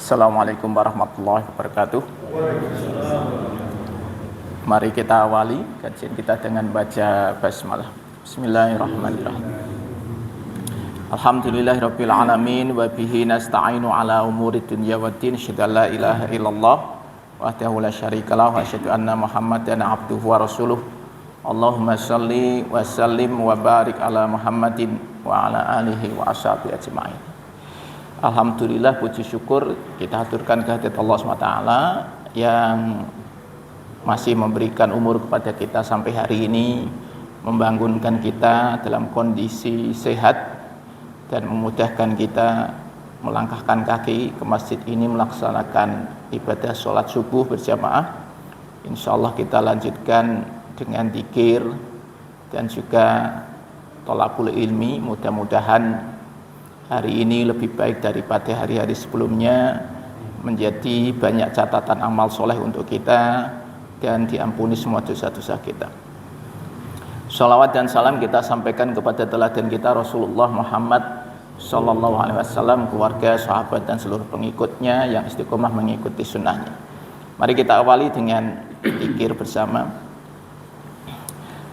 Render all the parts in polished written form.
Assalamualaikum warahmatullahi wabarakatuh. Mari kita awali kajian kita dengan baca basmalah. Bismillahirrahmanirrahim. Alhamdulillahirabbil alamin wa bihi nasta'inu ala umuri dunya waddin. Asyhadu an la ilaha illallah wahdahu la syarikalah wa asyhadu anna Muhammadan abduhu wa rasuluh. Allahumma shalli wa sallim wa barik ala Muhammadin wa ala alihi wa ashabihi ajma'in. Alhamdulillah, puji syukur kita haturkan kehadirat Allah SWT yang masih memberikan umur kepada kita sampai hari ini, membangunkan kita dalam kondisi sehat dan memudahkan kita melangkahkan kaki ke masjid ini melaksanakan ibadah sholat subuh berjamaah. Insyaallah kita lanjutkan dengan dzikir dan juga thalabul ilmi. Mudah-mudahan hari ini lebih baik daripada hari-hari sebelumnya, menjadi banyak catatan amal soleh untuk kita dan diampuni semua dosa-dosa kita. Shalawat dan salam kita sampaikan kepada teladan kita Rasulullah Muhammad Sallallahu Alaihi Wasallam, keluarga, sahabat dan seluruh pengikutnya yang istiqomah mengikuti sunnahnya. Mari kita awali dengan dzikir bersama.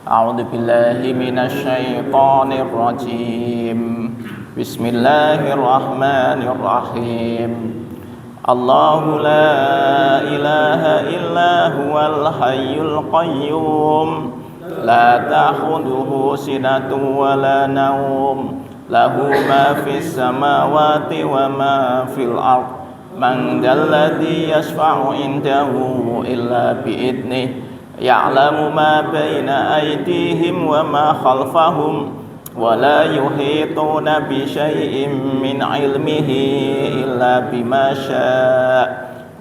A'udzubillahi minasyaitonir rajim. Bismillahirrahmanirrahim. Allahu la ilaha illa huwal hayyul qayyum, la ta'khudhuhu sinatun wa la nawm, lahu ma fis samawati wa ma fil ard, man dzalladzi yashfa'u indahu illa bi'idnihi, ya'lamu ma baina aydihim wa ma khalfahum, wa la yuhituna bi syai'in min 'ilmihi illa bima syaa',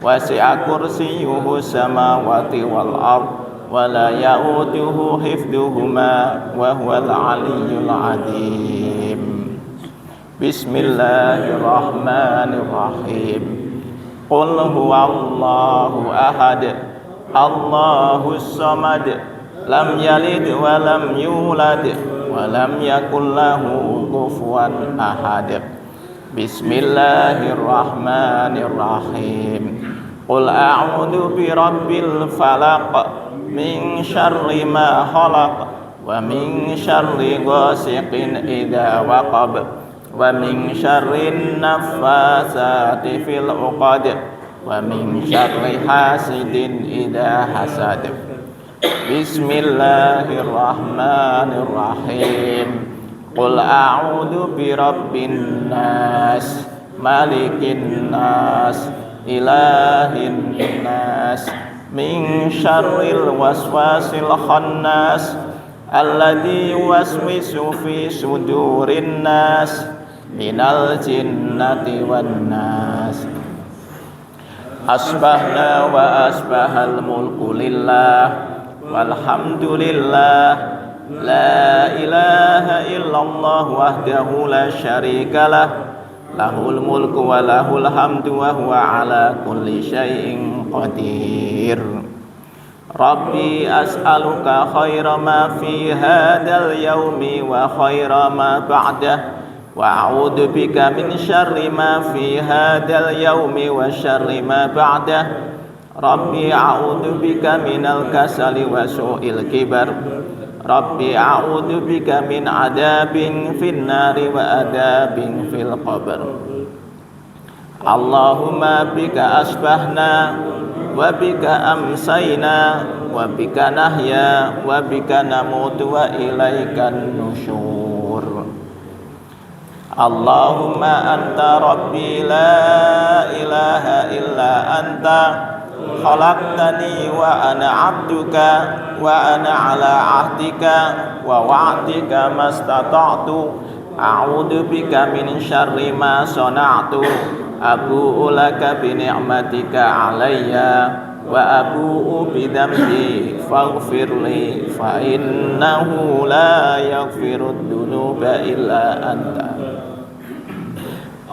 wasi'a kursiyyuhu samawati wal ard, wa la ya'uduhu hifdhuhuma wa huwal 'aliyyul 'azim. Bismillahirrahmanirrahim. Qul huwallahu ahad, Allahus samad, lam yalid wa lam yulad wa lam yakul lahu kufuwan ahad. Bismillahirrahmanirrahim. Qul a'udzu birabbil falaq, min syarri ma khalaq, wa min syarri ghasiqin idza waqab, wa min syarrin naffasati fil 'uqad, wa min syarri hasidin idza hasad. Bismillahirrahmanirrahim. Qul a'udzu birabbin nas, malikin nas, ilahin nas, min syarril waswasil khannas, alladzi yuwaswisu fi sudurin nas, minal jinnati wan nas. Asbahna wa asbahal mulku lillah, walhamdulillah, la ilaha illallah wahdahu la syarikalah, lahul mulku wa lahul hamdu wa huwa ala kulli syai'in qadir. Rabbi as'aluka khaira ma fi hadzal yaumi wa khaira ma ba'dah, wa a'udzu bika min syarri ma fi hadzal yaumi wa syarri ma ba'dah. Rabbi a'udzu bika minal kasali wa su'il kibar. Rabbi a'udzu bika min adabin finnari wa adabin fil qabr. Allahumma bika asbahna wa bika amsayna wa bika nahya wa bika namutu wa ilaikan nusyur. Allahumma anta rabbi la ilaha illa anta, khalaqtani wa ana 'abduka wa ana 'ala 'ahdika wa wa'dika mastata'tu, a'udzu bika min syarri ma sana'tu, abu'u laka bi ni'matika 'alayya wa abu'u bi dhanbi faghfirli fa innahu la yaghfirud dzunuba illa anta.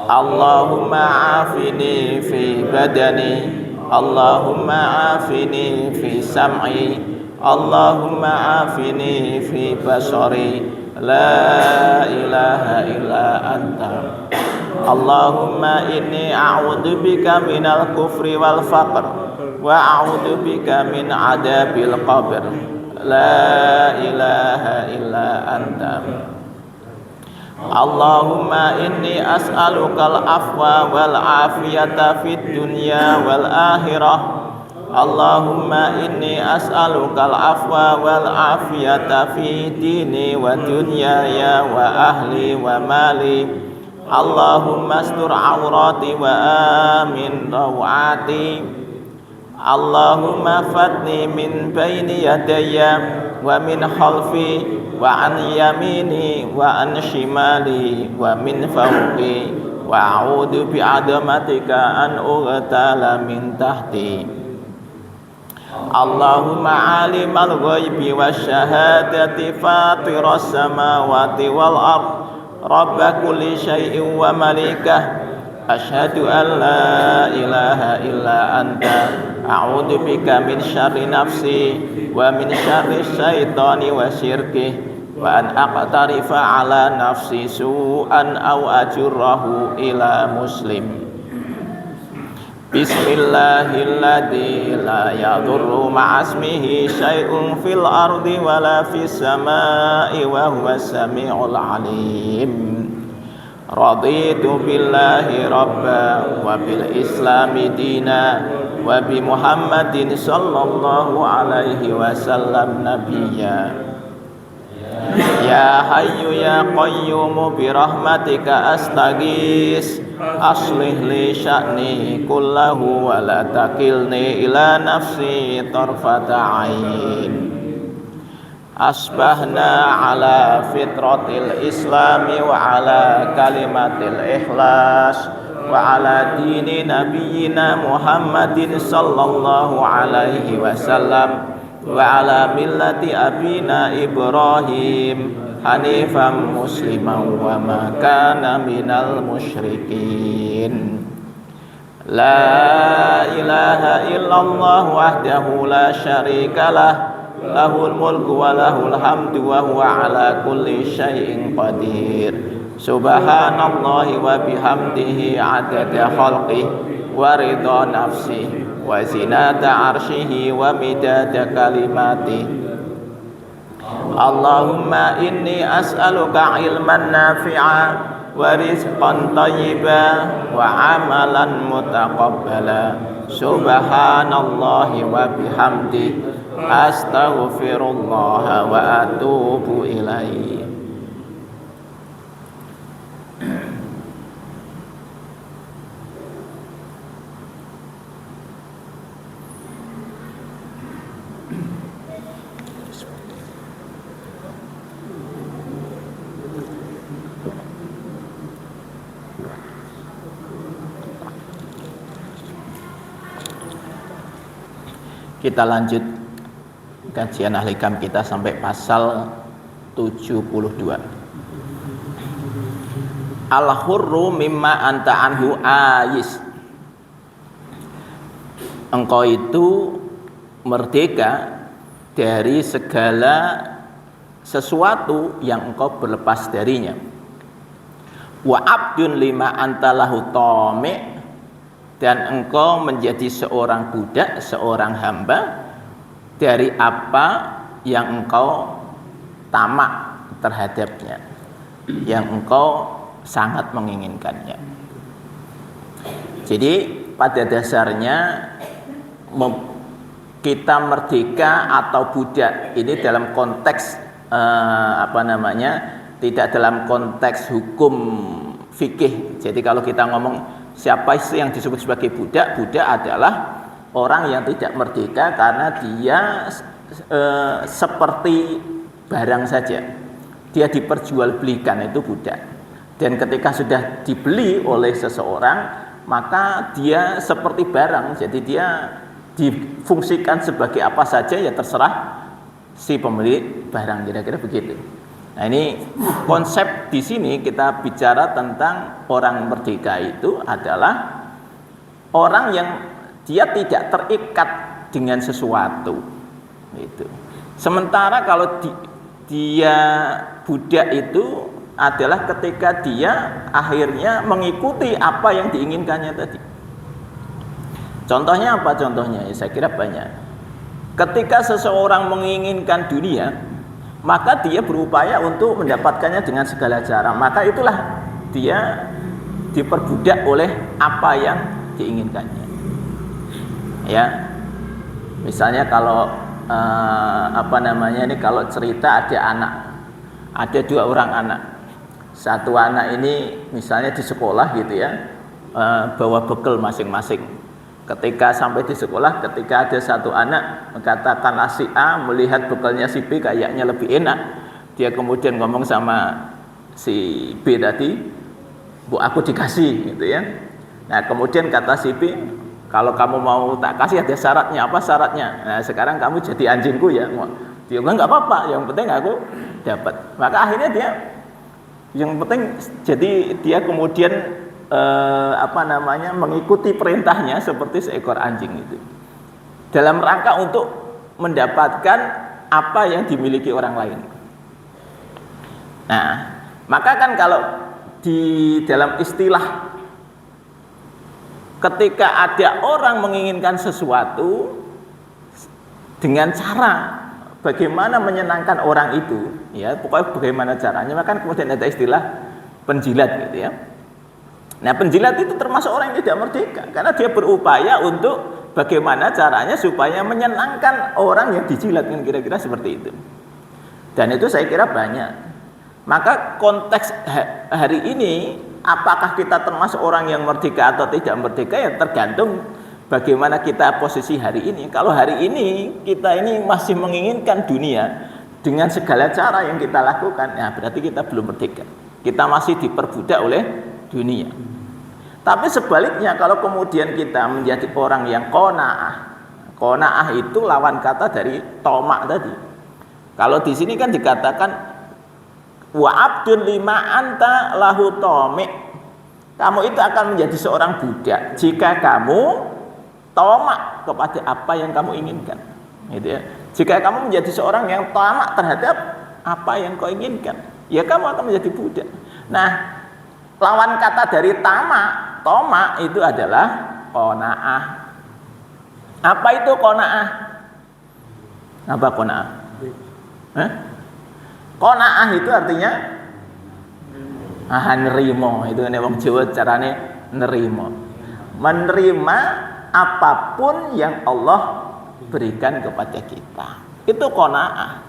Allahumma afini fi badani, Allahumma afini fi sam'i, Allahumma afini fi basari, la ilaha illa anta. Allahumma inni a'udzubika minal kufri wal faqr wa a'udzubika min adabil qabr. La ilaha illa anta. Allahumma inni as'alukal afwa wal afiyata fid dunya wal akhirah. Allahumma inni as'alukal afwa wal afiyata fi dini wa dunyaya wa ahli wa mali. Allahumma astur awrati wa amin rawati. Allahumma fatni min baini yadayya wa min khalfi wa an yamini wa an shimali wa min fawqi wa a'udzu bi 'azamatika an ughtala min tahti. Allahumma 'alimal ghaibi wasyahadati fatiras samawati wal ard rabba kulli syai'in wa malikah. Asyhadu an la ilaha illa anta a'udzu bika min syarri nafsi wa min syarri syaitani wa syirki wa an aqtarifa ala nafsi su'an aw ajurrahu ila muslim. Bismillahilladzi la yadurru ma'asmihi syai'un fil ardi wala fis samai wa huwas samiul alim. Raditu billahi rabba wa bil islami dina wa bi Muhammadin sallallahu alaihi wasallam nabiyya. Ya hayyu ya qayyum bi rahmatika astaghis aslih li sya'ni kullahu wa la takilni ila nafsi tarfata ain. Asbahna ala fitratil islami wa ala kalimatil ikhlas wa ala dini nabiyyina Muhammadin sallallahu alaihi wasallam wa ala millati abina Ibrahim hanifan musliman wa ma kana minal musyrikin. La ilaha illallah wahdahu la syarikalah lahul mulku wa lahul hamdu wa huwa ala kulli syai'in qadir. Subhanallahi wa bihamdihi adada khalqihi wa ridha nafsihi wa zinata arsyihi wa midada kalimatihi. Allahumma inni as'aluka ilman nafi'a wa rizqan thayyiban wa amalan mutaqabbala. Subhanallahi wa bihamdihi astaghfirullah wa atubu ilaihi. Kita lanjut kajian ahli kam kita sampai pasal 72. Al-hurru mimma anta anhu ayis. Engkau itu merdeka dari segala sesuatu yang engkau berlepas darinya. Wa abdun lima anta lahu tami', dan engkau menjadi seorang budak, seorang hamba dari apa yang engkau tamak terhadapnya, yang engkau sangat menginginkannya. Jadi pada dasarnya kita merdeka atau budak ini dalam konteks tidak dalam konteks hukum fikih. Jadi kalau kita ngomong siapa sih yang disebut sebagai budak? Budak adalah orang yang tidak merdeka karena dia seperti barang saja. Dia diperjualbelikan, itu budak. Dan ketika sudah dibeli oleh seseorang, maka dia seperti barang. Jadi dia difungsikan sebagai apa saja, ya terserah si pemilik barang, kira-kira begitu. Nah, ini konsep di sini kita bicara tentang orang merdeka itu adalah orang yang dia tidak terikat dengan sesuatu. Itu. Sementara kalau dia budak itu adalah ketika dia akhirnya mengikuti apa yang diinginkannya tadi. Contohnya apa? Contohnya ya saya kira banyak. Ketika seseorang menginginkan dunia, maka dia berupaya untuk mendapatkannya dengan segala cara. Maka itulah dia diperbudak oleh apa yang diinginkannya. Ya, misalnya kalau ini kalau cerita ada 2 orang anak. Satu anak ini misalnya di sekolah gitu ya, bawa bekal masing-masing. Ketika sampai di sekolah, ketika ada satu anak katakanlah si A melihat bekalnya si B kayaknya lebih enak, dia kemudian ngomong sama si B tadi, "Bu, aku dikasih," gitu ya. Nah, kemudian kata si B, "Kalau kamu mau tak kasih ada syaratnya." "Apa syaratnya?" "Nah, sekarang kamu jadi anjingku ya." Dia bilang, "Enggak apa-apa, yang penting aku dapat." Maka akhirnya dia yang penting jadi dia kemudian mengikuti perintahnya seperti seekor anjing itu, dalam rangka untuk mendapatkan apa yang dimiliki orang lain. Nah, maka kan kalau di dalam istilah ketika ada orang menginginkan sesuatu dengan cara bagaimana menyenangkan orang itu, ya pokoknya bagaimana caranya, maka kemudian ada istilah penjilat gitu ya. Nah, penjilat itu termasuk orang yang tidak merdeka karena dia berupaya untuk bagaimana caranya supaya menyenangkan orang yang dijilat, kan kira-kira seperti itu. Dan itu saya kira banyak. Maka konteks hari ini, apakah kita termasuk orang yang merdeka atau tidak merdeka ya tergantung bagaimana kita posisi hari ini. Kalau hari ini kita ini masih menginginkan dunia dengan segala cara yang kita lakukan, ya berarti kita belum merdeka. Kita masih diperbudak oleh dunia. Tapi sebaliknya kalau kemudian kita menjadi orang yang qanaah itu lawan kata dari tamak tadi. Kalau di sini kan dikatakan wa abdun lima anta lahu tami'. Kamu itu akan menjadi seorang budak jika kamu tamak kepada apa yang kamu inginkan. Gitu ya. Jika kamu menjadi seorang yang tamak terhadap apa yang kau inginkan, ya kamu akan menjadi budak. Nah, lawan kata dari tamak itu adalah qanaah. Apa itu qanaah? Apa qanaah? Qanaah itu artinya nerimo. Itu nek wong Jawa carane nerimo. Menerima apapun yang Allah berikan kepada kita. Itu qanaah.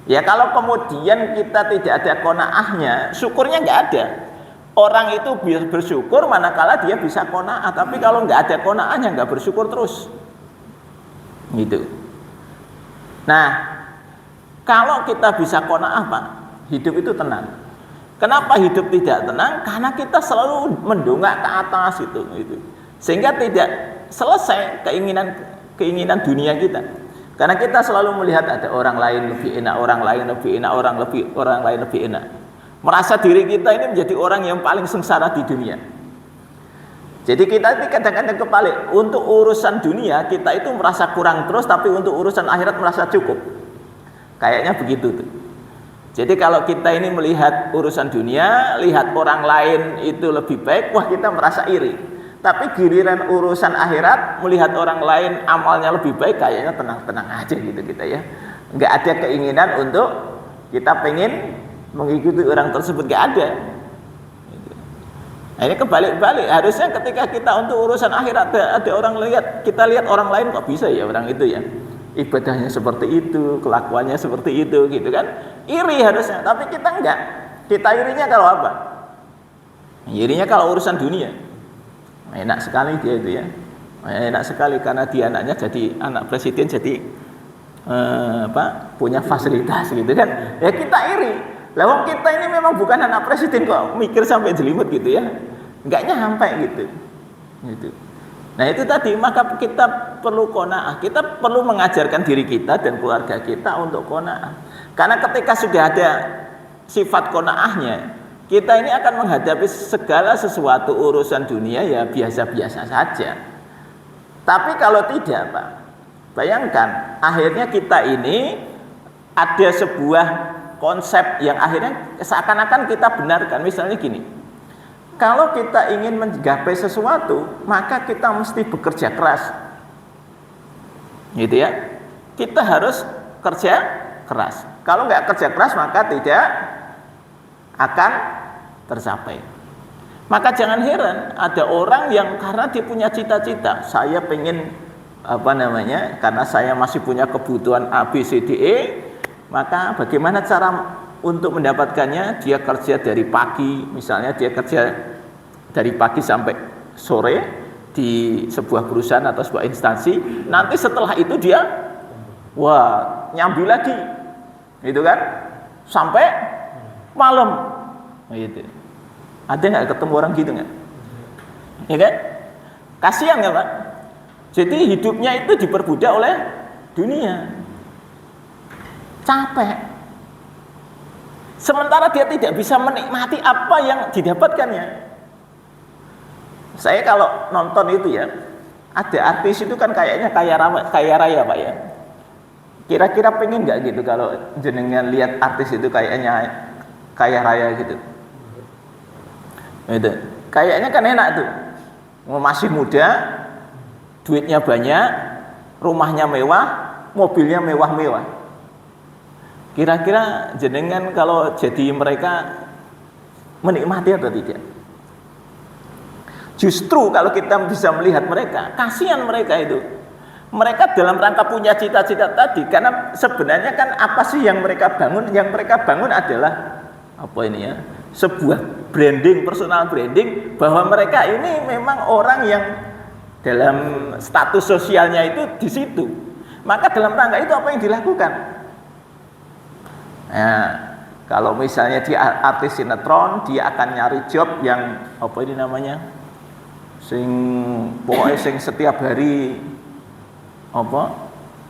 Ya kalau kemudian kita tidak ada qanaahnya, syukurnya nggak ada. Orang itu bersyukur manakala dia bisa qanaah, tapi kalau nggak ada qanaahnya nggak bersyukur terus. Gitu. Nah, kalau kita bisa qanaah, Pak, hidup itu tenang. Kenapa hidup tidak tenang? Karena kita selalu mendongak ke atas itu. Sehingga tidak selesai keinginan dunia kita. Karena kita selalu melihat ada orang lain lebih enak, orang lain lebih enak, orang lain lebih enak. Merasa diri kita ini menjadi orang yang paling sengsara di dunia. Jadi kita ini kadang-kadang kebalik. Untuk urusan dunia kita itu merasa kurang terus, tapi untuk urusan akhirat merasa cukup. Kayaknya begitu tuh. Jadi kalau kita ini melihat urusan dunia, lihat orang lain itu lebih baik, wah kita merasa iri. Tapi giliran urusan akhirat, melihat orang lain amalnya lebih baik, kayaknya tenang-tenang aja gitu kita ya. Nggak ada keinginan untuk kita pengen mengikuti orang tersebut, nggak ada. Nah, ini kebalik-balik. Harusnya ketika kita untuk urusan akhirat ada orang kita lihat orang lain kok bisa ya orang itu ya. Ibadahnya seperti itu, kelakuannya seperti itu gitu kan. Iri harusnya, tapi kita enggak. Kita irinya kalau apa? Irinya kalau urusan dunia. Enak sekali dia itu ya. Enak sekali karena dia anaknya jadi anak presiden, jadi punya fasilitas gitu kan. Ya kita iri. Lah wong kita ini memang bukan anak presiden kok mikir sampai jelimet gitu ya. Enggak nyampe gitu. Nah itu tadi, maka kita perlu qanaah. Kita perlu mengajarkan diri kita dan keluarga kita untuk qanaah. Karena ketika sudah ada sifat qanaahnya, kita ini akan menghadapi segala sesuatu urusan dunia ya biasa-biasa saja. Tapi kalau tidak, Pak, bayangkan akhirnya kita ini ada sebuah konsep yang akhirnya seakan-akan kita benarkan. Misalnya gini, kalau kita ingin menggapai sesuatu, maka kita mesti bekerja keras, gitu ya. Kita harus kerja keras. Kalau nggak kerja keras, maka tidak akan tercapai. Maka jangan heran ada orang yang karena dia punya cita-cita, saya pengen karena saya masih punya kebutuhan A, B, C, D, E, maka bagaimana cara untuk mendapatkannya? Dia kerja dari pagi, misalnya dia kerja dari pagi sampai sore di sebuah perusahaan atau sebuah instansi. Nanti setelah itu dia nyambi lagi, gitu kan, sampai malam, gitu. Ada nggak ketemu orang gitu nggak? Ya kan? Kasihan nggak Pak? Jadi hidupnya itu diperbudak oleh dunia, capek. Sementara dia tidak bisa menikmati apa yang didapatkannya. Saya kalau nonton itu ya, ada artis itu kan kayaknya kaya raya Pak ya. Kira-kira pengen nggak gitu kalau jenengan lihat artis itu kayaknya kaya raya gitu? Gitu. Kayaknya kan enak tuh, masih muda, duitnya banyak, rumahnya mewah, mobilnya mewah-mewah. Kira-kira jenengan kalau jadi mereka menikmati atau tidak? Justru kalau kita bisa melihat mereka, kasihan mereka itu. Mereka dalam rangka punya cita-cita tadi, karena sebenarnya kan apa sih yang mereka bangun? Yang mereka bangun adalah sebuah branding, personal branding, bahwa mereka ini memang orang yang dalam status sosialnya itu di situ. Maka dalam rangka itu apa yang dilakukan? Nah, kalau misalnya dia artis sinetron, dia akan nyari job yang pokoknya setiap hari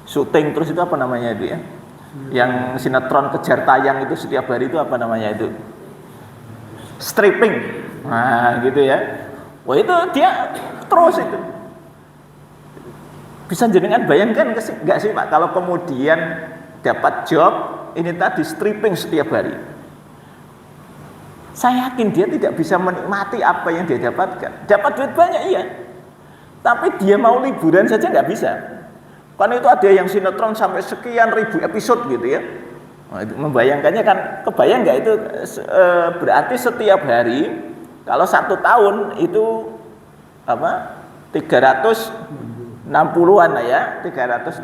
syuting, terus itu apa namanya itu ya? Yang sinetron kejar tayang itu setiap hari itu apa namanya itu? Stripping. Nah, gitu ya. Itu dia terus itu. Bisa jenengan bayangkan enggak sih Pak, kalau kemudian dapat job ini tadi stripping setiap hari. Saya yakin dia tidak bisa menikmati apa yang dia dapatkan. Dapat duit banyak iya, tapi dia mau liburan saja nggak bisa. Kan itu ada yang sinetron sampai sekian ribu episode gitu ya. Nah, itu membayangkannya kan, kebayang nggak itu berarti setiap hari kalau 1 tahun itu 360-an lah ya, 360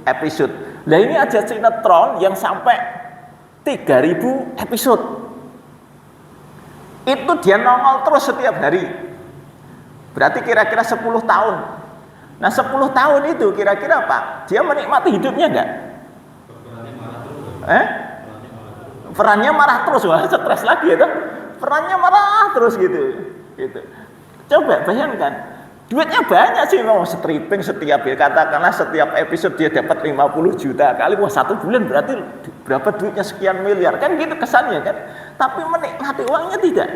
episode. Nah ini aja sinetron yang sampai 3000 episode. Itu dia nongol terus setiap hari. Berarti kira-kira 10 tahun. Nah 10 tahun itu kira-kira Pak, dia menikmati hidupnya enggak? Perannya marah terus, wah stres lagi ya, perannya marah terus gitu. Coba bayangkan, duitnya banyak sih, mau stripping setiap ya, katakanlah setiap episode dia dapat 50 juta kali, wah 1 bulan berarti berapa duitnya, sekian miliar kan gitu kesannya kan. Tapi menikmati uangnya tidak.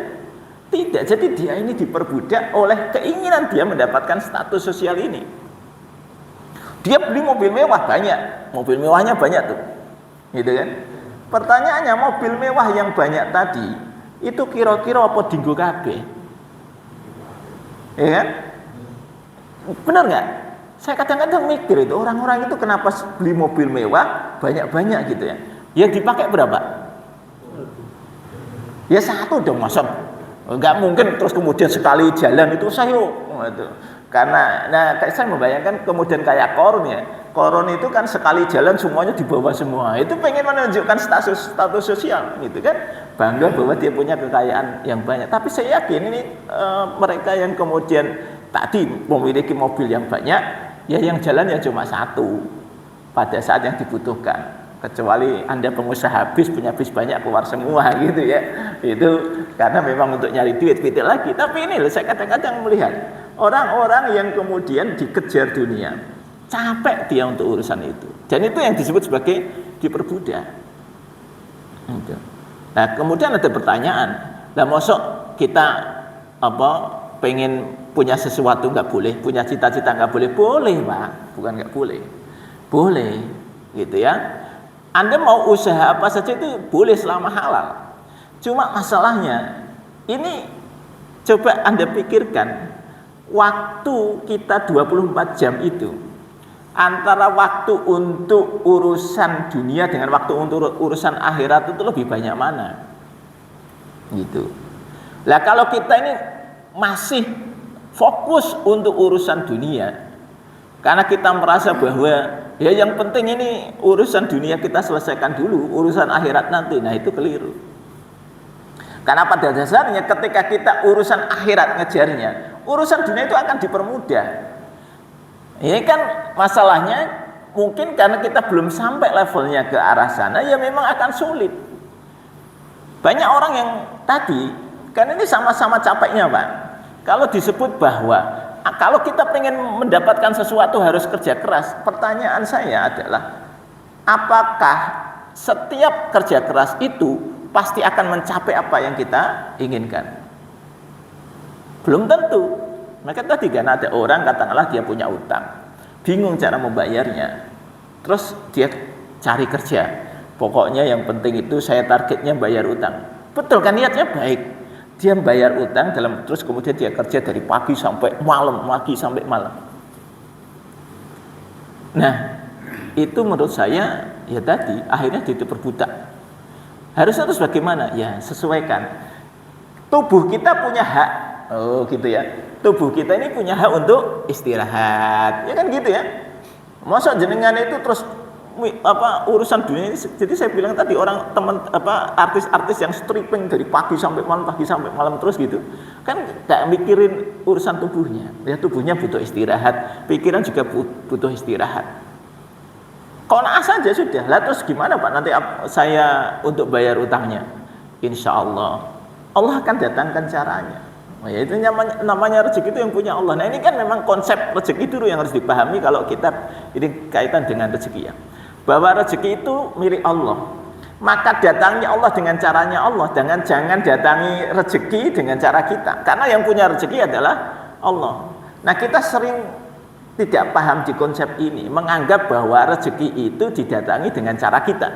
Jadi dia ini diperbudak oleh keinginan dia mendapatkan status sosial ini. Dia beli mobil mewah banyak, mobil mewahnya banyak tuh, gitu kan. Pertanyaannya, mobil mewah yang banyak tadi itu kira-kira apa dinggo kabeh? Ya kan? Benar nggak? Saya kadang-kadang mikir itu orang-orang itu kenapa beli mobil mewah banyak-banyak gitu ya? Yang dipakai berapa? Ya 1 dong, masa nggak mungkin terus kemudian sekali jalan itu gitu. Karena saya membayangkan kemudian kayak Korun ya. Korun itu kan sekali jalan semuanya dibawa semua. Itu pengen menunjukkan status sosial gitu kan. Bangga bahwa dia punya kekayaan yang banyak. Tapi saya yakin ini mereka yang kemudian tadi memiliki mobil yang banyak, ya yang jalan ya cuma 1 pada saat yang dibutuhkan. Kecuali Anda pengusaha bis, punya bis banyak, keluar semua gitu ya. Itu karena memang untuk nyari duit lagi. Tapi ini loh, saya kadang-kadang melihat orang-orang yang kemudian dikejar dunia, capek dia untuk urusan itu. Dan itu yang disebut sebagai diperbudak. Nah, kemudian ada pertanyaan, lah mosok kita pengen punya sesuatu nggak boleh, punya cita-cita nggak boleh? Boleh Pak, bukan nggak boleh, boleh, gitu ya. Anda mau usaha apa saja itu boleh selama halal. Cuma masalahnya ini coba Anda pikirkan, waktu kita 24 jam itu antara waktu untuk urusan dunia dengan waktu untuk urusan akhirat itu lebih banyak mana? Gitu. Lah kalau kita ini masih fokus untuk urusan dunia karena kita merasa bahwa ya yang penting ini urusan dunia kita selesaikan dulu, urusan akhirat nanti. Nah, itu keliru. Karena pada dasarnya ketika kita urusan akhirat ngejarnya, urusan dunia itu akan dipermudah. Ini kan masalahnya mungkin karena kita belum sampai levelnya ke arah sana, ya memang akan sulit. Banyak orang yang tadi, kan ini sama-sama capeknya Pak. Kalau disebut bahwa kalau kita pengen mendapatkan sesuatu harus kerja keras, pertanyaan saya adalah apakah setiap kerja keras itu pasti akan mencapai apa yang kita inginkan? Belum tentu. Maka tadi kan ada orang katakanlah dia punya utang, bingung cara membayarnya, terus dia cari kerja. Pokoknya yang penting itu saya targetnya bayar utang. Betul kan, niatnya baik. Dia bayar utang terus kemudian dia kerja dari pagi sampai malam, pagi sampai malam. Nah, itu menurut saya ya tadi akhirnya jadi perbudak. Harusnya terus bagaimana? Ya sesuaikan. Tubuh kita punya hak. Oh gitu ya. Tubuh kita ini punya hak untuk istirahat. Ya kan gitu ya. Masa jenengan itu terus urusan dunia ini. Jadi saya bilang tadi orang artis-artis yang stripping dari pagi sampai malam terus gitu. Kan gak mikirin urusan tubuhnya. Ya tubuhnya butuh istirahat, pikiran juga butuh istirahat. Qanaah saja sudah. Lah terus gimana Pak nanti saya untuk bayar utangnya? Insya Allah akan datangkan caranya. Oh, ya itu namanya rezeki itu yang punya Allah. Nah ini kan memang konsep rezeki itu yang harus dipahami kalau kita ini kaitan dengan rezeki ya. Bahwa rezeki itu milik Allah. Maka datangi Allah dengan caranya Allah. Jangan datangi rezeki dengan cara kita. Karena yang punya rezeki adalah Allah. Nah kita sering tidak paham di konsep ini, menganggap bahwa rezeki itu didatangi dengan cara kita.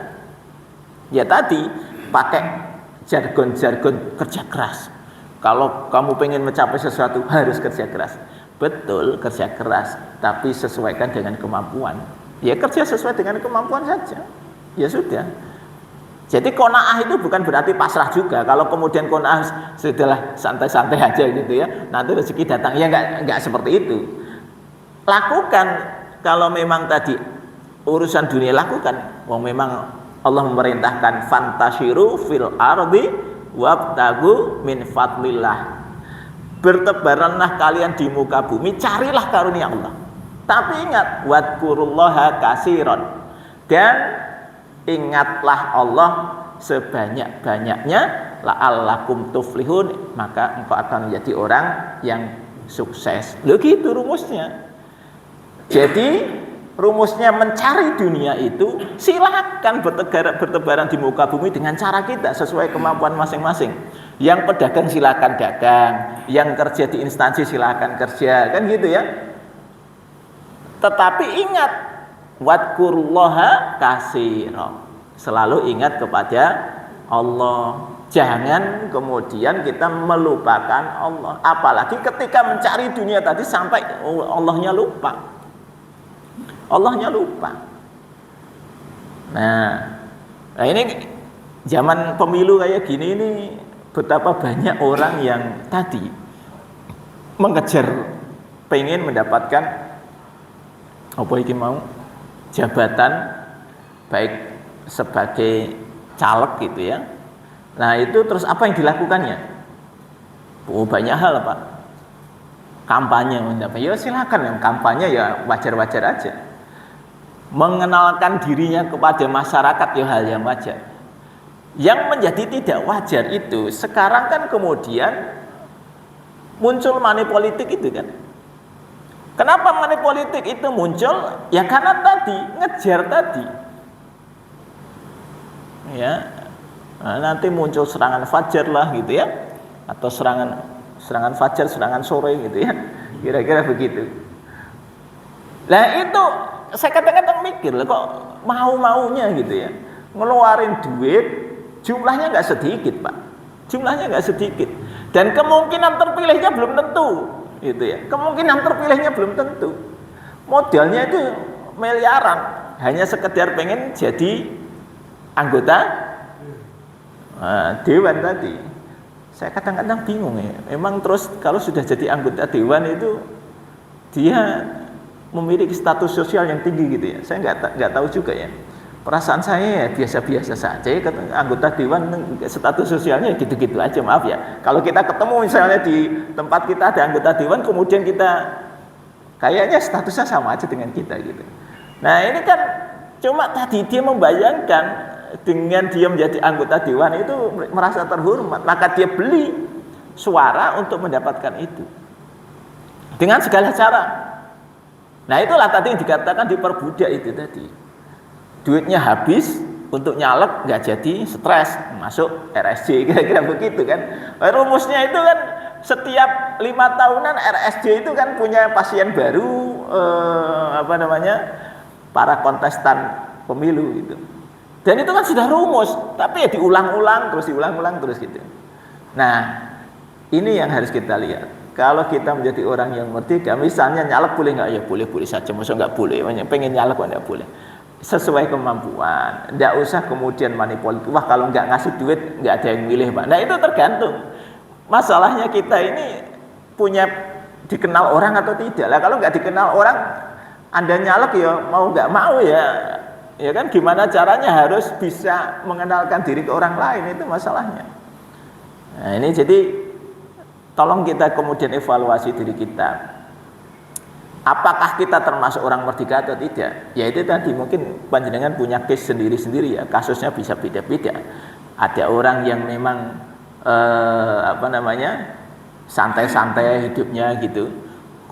Ya tadi pakai jargon-jargon kerja keras. Kalau kamu pengen mencapai sesuatu harus kerja keras. Betul, kerja keras, tapi sesuaikan dengan kemampuan. Ya kerja sesuai dengan kemampuan saja. Ya sudah. Jadi qanaah itu bukan berarti pasrah juga. Kalau kemudian qanaah sudahlah santai-santai aja gitu ya. Nanti rezeki datang. Ya enggak seperti itu. Lakukan kalau memang tadi urusan dunia lakukan. Wong memang Allah memerintahkan fantashiru fil ardi wabtagu min fadlillah. Bertebaranlah kalian di muka bumi, carilah karunia Allah. Tapi ingat wadkurullaha katsiran. Dan ingatlah Allah sebanyak-banyaknya la'allakum tuflihun, maka engkau akan menjadi orang yang sukses. Loh gitu rumusnya. Jadi rumusnya mencari dunia itu silakan bertebaran di muka bumi dengan cara kita sesuai kemampuan masing-masing. Yang pedagang silakan dagang, yang kerja di instansi silakan kerja, kan gitu ya. Tetapi ingat wadkurullaha katsiran. Selalu ingat kepada Allah. Jangan kemudian kita melupakan Allah. Apalagi ketika mencari dunia tadi sampai Allahnya lupa. Allahnya lupa. Nah ini zaman pemilu kayak gini ini betapa banyak orang yang tadi mengejar pengen mendapatkan apa iki mau jabatan baik sebagai caleg gitu ya. Nah itu terus apa yang dilakukannya? Oh banyak hal Pak. Kampanye mendapat. Ya silakan yang kampanye ya wajar-wajar aja. Mengenalkan dirinya kepada masyarakat ya hal yang wajar. Yang menjadi tidak wajar itu sekarang kan kemudian muncul money politik itu kan. Kenapa money politik itu muncul? Ya karena tadi ngejar tadi. Ya. Nah, nanti muncul serangan fajar lah gitu ya. Atau serangan fajar, serangan sore gitu ya. Kira-kira begitu. Nah, itu saya kadang-kadang mikir lah kok mau-maunya gitu ya. ngeluarin duit, jumlahnya nggak sedikit, Pak. Jumlahnya nggak sedikit. Dan kemungkinan terpilihnya belum tentu, gitu ya. Kemungkinan terpilihnya belum tentu. Modalnya itu miliaran, hanya sekedar pengen jadi anggota dewan tadi. Saya kadang-kadang bingung ya. Memang terus kalau sudah jadi anggota dewan itu dia memiliki status sosial yang tinggi gitu ya. Saya nggak tahu juga ya. Perasaan saya ya biasa-biasa saja. Anggota dewan status sosialnya gitu-gitu aja, maaf ya. Kalau kita ketemu misalnya di tempat kita ada anggota dewan, kemudian kita kayaknya statusnya sama aja dengan kita gitu. Nah ini kan cuma tadi dia membayangkan dengan dia menjadi anggota dewan itu merasa terhormat, maka dia beli suara untuk mendapatkan itu dengan segala cara. Nah itulah tadi yang dikatakan diperbudak itu tadi. Duitnya habis untuk nyalek nggak jadi, stres masuk RSJ, kira-kira begitu kan. Rumusnya itu kan setiap 5 tahunan RSJ itu kan punya pasien baru, para kontestan pemilu gitu. Dan itu kan sudah rumus, tapi ya diulang-ulang terus gitu. Nah, ini yang harus kita lihat. Kalau kita menjadi orang yang merdeka, misalnya nyalek boleh nggak? Ya boleh saja, masa nggak boleh? Pengen nyalek kok nggak boleh? Sesuai kemampuan, nggak usah kemudian manipulatif. Wah kalau nggak ngasih duit nggak ada yang milih, Pak. Nah itu tergantung. Masalahnya kita ini punya dikenal orang atau tidak. Lah kalau nggak dikenal orang, Anda nyalek ya mau nggak mau ya kan gimana caranya harus bisa mengenalkan diri ke orang lain, itu masalahnya. Nah ini jadi tolong kita kemudian evaluasi diri kita. Apakah kita termasuk orang merdeka atau tidak? Ya itu tadi mungkin panjenengan punya case sendiri-sendiri ya, kasusnya bisa beda-beda. Ada orang yang memang santai-santai hidupnya gitu.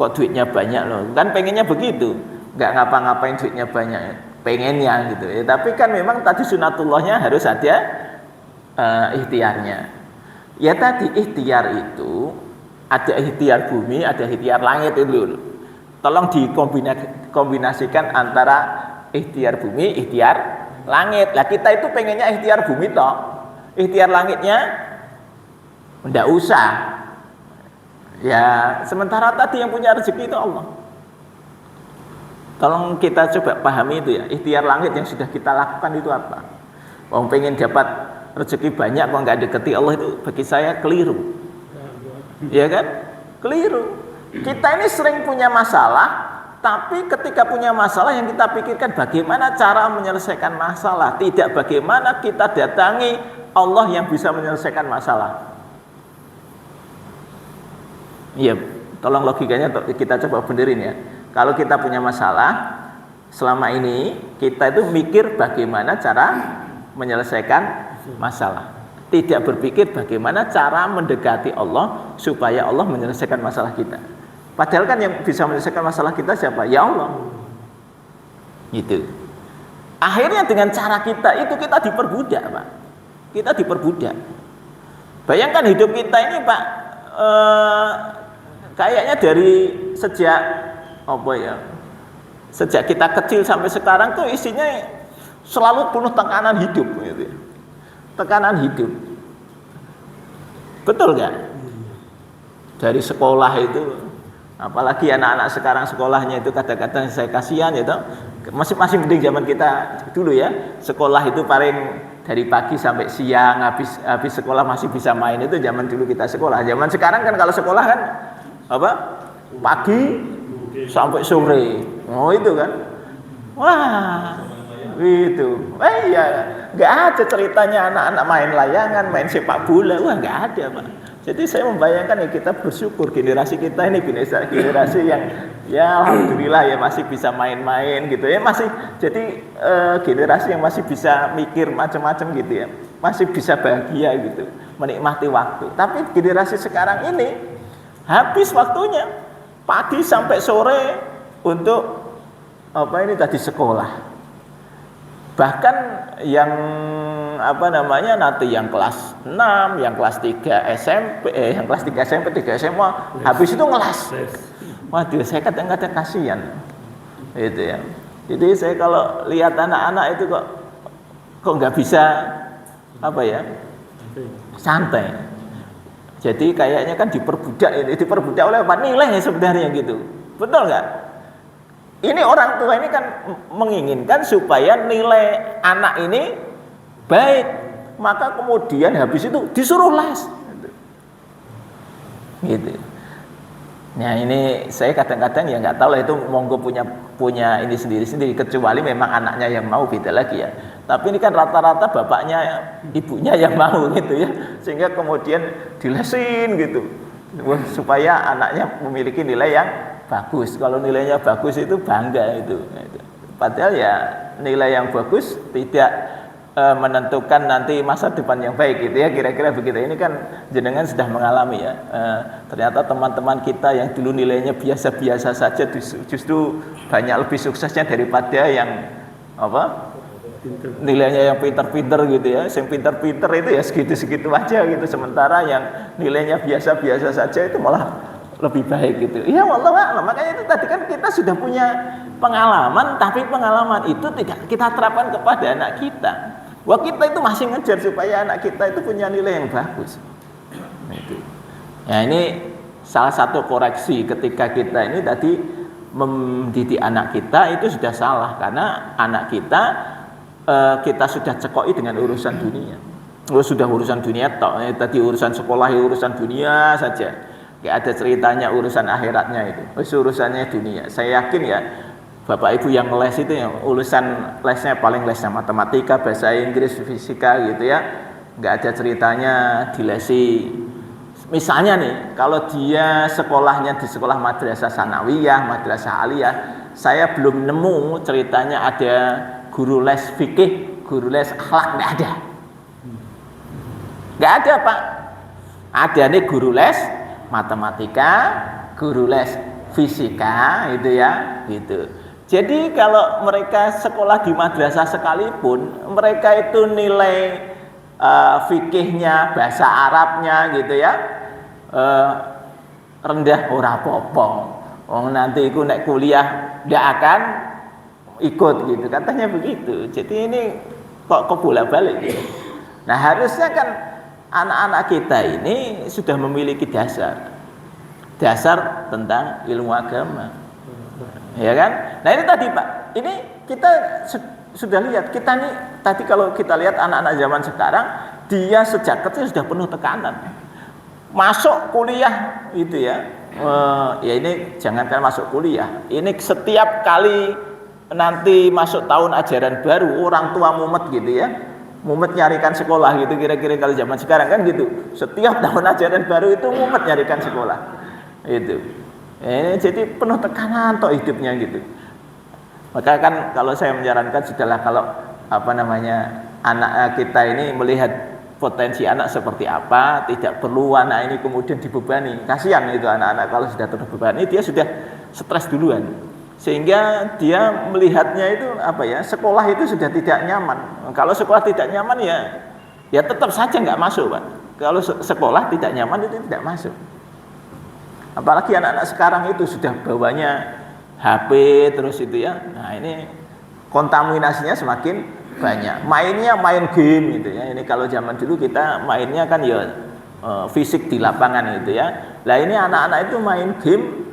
Kok duitnya banyak loh? Kan pengennya begitu. Nggak ngapa-ngapain duitnya banyak. Pengennya gitu ya, tapi kan memang tadi sunatullahnya harus ada ikhtiarnya. Ya tadi ikhtiar itu ada ikhtiar bumi, ada ikhtiar langit itu. Tolong dikombinasikan antara ikhtiar bumi, ikhtiar langit. Lah kita itu pengennya ikhtiar bumi toh, ikhtiar langitnya enggak usah. Ya sementara tadi yang punya rezeki itu Allah. Tolong kita coba pahami itu ya, ikhtiar langit yang sudah kita lakukan itu apa? Wong pengen dapat rezeki banyak kok nggak deketi Allah, itu bagi saya keliru. Ya kan? Keliru. Kita ini sering punya masalah, tapi ketika punya masalah yang kita pikirkan bagaimana cara menyelesaikan masalah, tidak bagaimana kita datangi Allah yang bisa menyelesaikan masalah. Iya, tolong logikanya kita coba benerin ya. Kalau kita punya masalah, selama ini kita itu mikir bagaimana cara menyelesaikan masalah. Tidak berpikir bagaimana cara mendekati Allah supaya Allah menyelesaikan masalah kita. Padahal kan yang bisa menyelesaikan masalah kita siapa? Ya Allah. Gitu. Akhirnya dengan cara kita itu kita diperbudak, Pak. Kita diperbudak. Bayangkan hidup kita ini, Pak, kayaknya dari sejak kita kecil sampai sekarang tuh isinya selalu penuh tekanan hidup gitu. Tekanan hidup. Betul gak? Dari sekolah itu, apalagi anak-anak sekarang sekolahnya itu kadang-kadang saya kasihan ya toh. Masih mending zaman kita dulu ya. Sekolah itu paling dari pagi sampai siang, habis sekolah masih bisa main, itu zaman dulu kita sekolah. Zaman sekarang kan kalau sekolah kan pagi sampai sore, itu kan, wah, itu, iya, nggak ada ceritanya anak-anak main layangan, main sepak bola, wah nggak ada, Pak. Jadi saya membayangkan ya kita bersyukur generasi kita ini generasi yang ya alhamdulillah ya masih bisa main-main gitu ya, masih jadi generasi yang masih bisa mikir macam-macam gitu ya, masih bisa bahagia gitu, menikmati waktu. Tapi generasi sekarang ini habis waktunya. Pagi sampai sore untuk tadi sekolah. Bahkan yang nanti yang kelas 6, yang kelas 3 SMP, yang kelas 3 SMP, 3 SMA, habis itu ngelas. Waduh, saya kadang-kadang kasihan. Itu ya. Jadi saya kalau lihat anak-anak itu kok kok nggak bisa apa ya santai. Jadi kayaknya kan diperbudak oleh apa nilai sebenarnya gitu, betul nggak? Ini orang tua ini kan menginginkan supaya nilai anak ini baik, maka kemudian habis itu disuruh les, gitu. Nah ini saya kadang-kadang ya nggak tahu lah, itu monggo punya ini sendiri-sendiri, kecuali memang anaknya yang mau, beda lagi ya. Tapi ini kan rata-rata bapaknya ibunya yang mau gitu ya, sehingga kemudian dilesin gitu supaya anaknya memiliki nilai yang bagus. Kalau nilainya bagus itu bangga itu. Padahal ya nilai yang bagus tidak menentukan nanti masa depan yang baik gitu ya, kira-kira begitu. Ini kan jenengan sudah mengalami ya, ternyata teman-teman kita yang dulu nilainya biasa-biasa saja justru banyak lebih suksesnya daripada yang apa nilainya yang pinter-pinter gitu ya. Yang pinter-pinter itu ya segitu-segitu aja gitu, sementara yang nilainya biasa-biasa saja itu malah lebih baik gitu. Ya Allah, makanya itu tadi kan kita sudah punya pengalaman, tapi pengalaman itu tidak kita terapkan kepada anak kita. Wah, kita itu masih ngejar supaya anak kita itu punya nilai yang bagus. Ya ini salah satu koreksi ketika kita ini tadi mendidik anak kita itu sudah salah, karena anak kita sudah cekoi dengan urusan dunia. Sudah urusan dunia toh. Tadi urusan sekolah, urusan dunia saja. Gak ada ceritanya urusan akhiratnya itu. Urusannya dunia. Saya yakin ya, Bapak Ibu yang les itu yang urusan lesnya paling lesnya matematika, bahasa Inggris, fisika gitu ya. Nggak ada ceritanya dilesi. Misalnya nih, kalau dia sekolahnya di sekolah madrasah sanawiyah, madrasah aliyah, saya belum nemu ceritanya ada guru les fikih, guru les akhlak, nggak ada. Nggak ada Pak. Ada nih guru les matematika, guru les fisika, gitu ya, gitu. Jadi kalau mereka sekolah di madrasah sekalipun, mereka itu nilai fikihnya, bahasa Arabnya gitu ya, rendah ora apa-apa. Nanti iku nek kuliah ndak akan ikut gitu, katanya begitu. Jadi ini kok bolak-balik gitu. Nah, harusnya kan anak-anak kita ini sudah memiliki dasar tentang ilmu agama. Ya kan? Nah ini tadi Pak, ini kita sudah lihat, kita nih tadi kalau kita lihat anak-anak zaman sekarang, dia sejak kecil sudah penuh tekanan. Masuk kuliah itu ya, ya ini jangankan masuk kuliah, ini setiap kali nanti masuk tahun ajaran baru, orang tua mumet gitu ya, mumet nyarikan sekolah gitu, kira-kira kalau zaman sekarang kan gitu, setiap tahun ajaran baru itu mumet nyarikan sekolah, itu. Jadi penuh tekanan toh hidupnya gitu. Maka kan kalau saya menyarankan sudahlah, kalau anak kita ini melihat potensi anak seperti apa, tidak perlu anak ini kemudian dibebani. Kasihan itu anak-anak kalau sudah terbebani, dia sudah stres duluan. Sehingga dia melihatnya itu sekolah itu sudah tidak nyaman. Kalau sekolah tidak nyaman ya tetap saja nggak masuk Pak. Kalau sekolah tidak nyaman itu tidak masuk. Apalagi anak-anak sekarang itu sudah bawanya HP terus itu ya. Nah ini kontaminasinya semakin banyak. Mainnya main game gitu ya. Ini kalau zaman dulu kita mainnya kan ya fisik di lapangan gitu ya. Lah ini anak-anak itu main game,